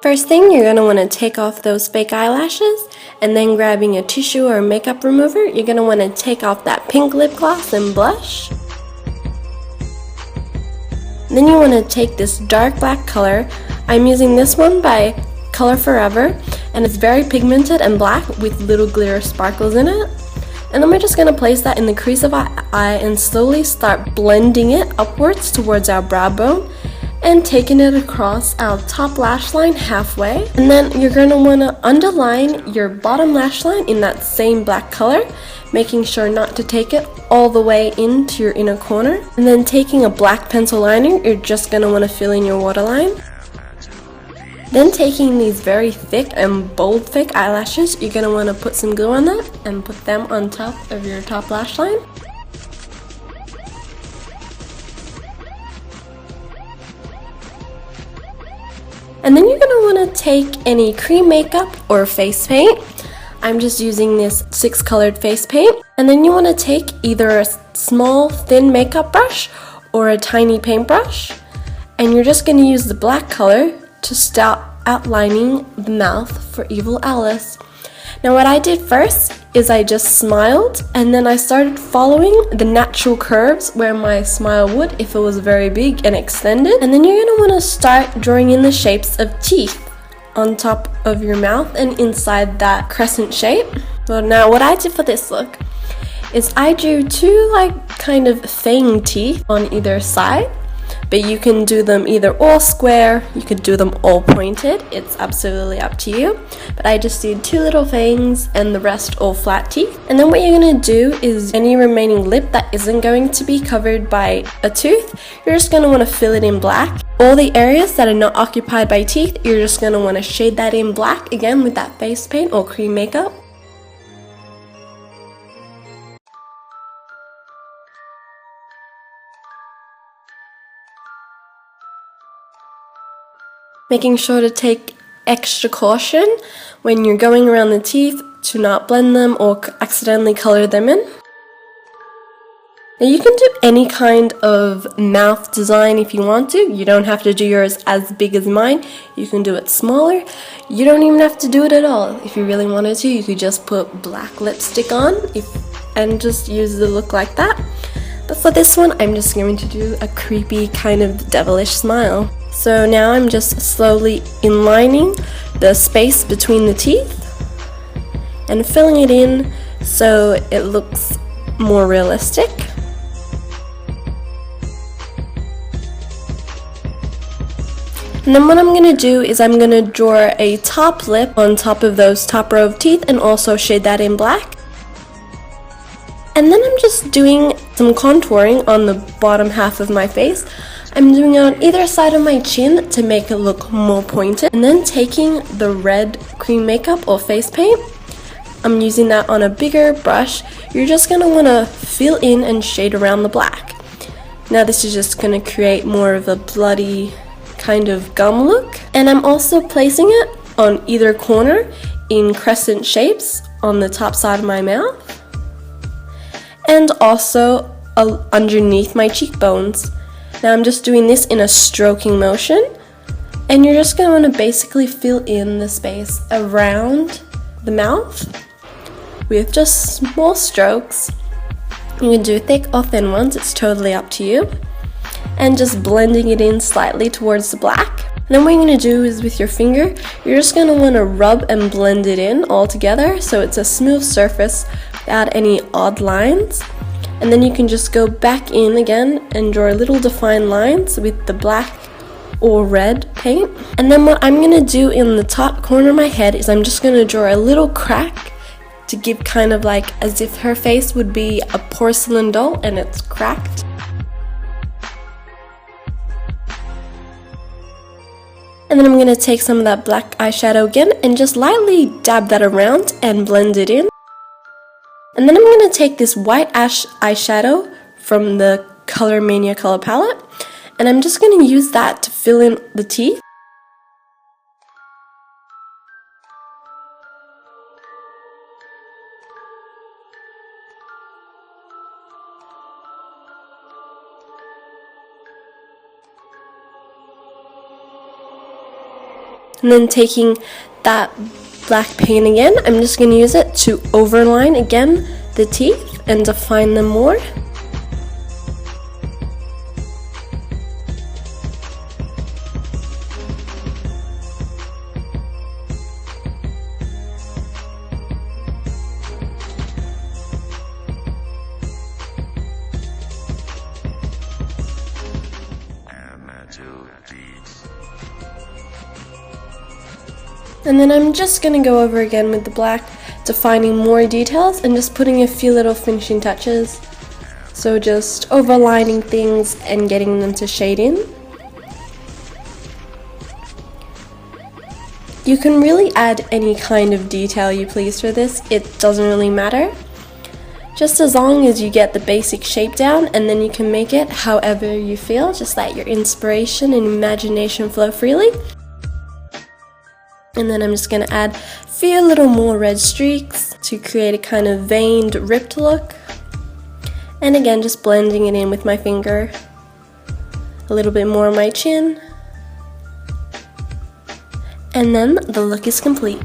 First thing, you're going to want to take off those fake eyelashes, and then grabbing a tissue or a makeup remover, you're going to want to take off that pink lip gloss and blush. Then you want to take this dark black color. I'm using this one by Color Forever, and it's very pigmented and black with little glitter sparkles in it. And then we're just going to place that in the crease of our eye and slowly start blending it upwards towards our brow bone and taking it across our top lash line halfway. And then you're going to want to underline your bottom lash line in that same black color, making sure not to take it all the way into your inner corner. And then taking a black pencil liner, you're just going to want to fill in your waterline. Then taking these very thick and bold fake eyelashes, you're going to want to put some glue on that and put them on top of your top lash line. And then you're going to want to take any cream makeup or face paint. I'm just using this 6 colored face paint. And then you want to take either a small thin makeup brush or a tiny paintbrush. And you're just going to use the black color to start outlining the mouth for Evil Alice. Now what I did first is I just smiled, and then I started following the natural curves where my smile would if it was very big and extended. And then you're going to want to start drawing in the shapes of teeth on top of your mouth and inside that crescent shape. So now what I did for this look is I drew 2 kind of fang teeth on either side. But you can do them either all square, you could do them all pointed, it's absolutely up to you. But I just did 2 little fangs and the rest all flat teeth. And then what you're going to do is any remaining lip that isn't going to be covered by a tooth, you're just going to want to fill it in black. All the areas that are not occupied by teeth, you're just going to want to shade that in black again with that face paint or cream makeup. Making sure to take extra caution when you're going around the teeth to not blend them or accidentally color them in. Now you can do any kind of mouth design if you want to. You don't have to do yours as big as mine. You can do it smaller. You don't even have to do it at all. If you really wanted to, you could just put black lipstick on and just use the look like that. But for this one, I'm just going to do a creepy kind of devilish smile. So now I'm just slowly inlining the space between the teeth and filling it in so it looks more realistic. And then what I'm going to do is I'm going to draw a top lip on top of those top row of teeth and also shade that in black. And then I'm just doing some contouring on the bottom half of my face. I'm doing it on either side of my chin to make it look more pointed. And then taking the red cream makeup or face paint, I'm using that on a bigger brush. You're just going to want to fill in and shade around the black. Now this is just going to create more of a bloody kind of gum look. And I'm also placing it on either corner in crescent shapes on the top side of my mouth. And also underneath my cheekbones. Now I'm just doing this in a stroking motion, and you're just going to want to basically fill in the space around the mouth with just small strokes. You can do thick or thin ones, it's totally up to you. And just blending it in slightly towards the black. And then what you're going to do is with your finger, you're just going to want to rub and blend it in all together so it's a smooth surface without any odd lines. And then you can just go back in again and draw little defined lines with the black or red paint. And then what I'm going to do in the top corner of my head is I'm just going to draw a little crack to give kind of like as if her face would be a porcelain doll and it's cracked. And then I'm going to take some of that black eyeshadow again and just lightly dab that around and blend it in. And then I'm going to take this white eyeshadow from the Color Mania color palette, and I'm just going to use that to fill in the teeth. And then taking that black paint again, I'm just going to use it to overline again the teeth and define them more. And then I'm just going to go over again with the black, defining more details and just putting a few little finishing touches. So just overlining things and getting them to shade in. You can really add any kind of detail you please for this, it doesn't really matter. Just as long as you get the basic shape down, and then you can make it however you feel, just let your inspiration and imagination flow freely. And then I'm just going to add a few little more red streaks to create a kind of veined, ripped look. And again, just blending it in with my finger. A little bit more on my chin. And then the look is complete.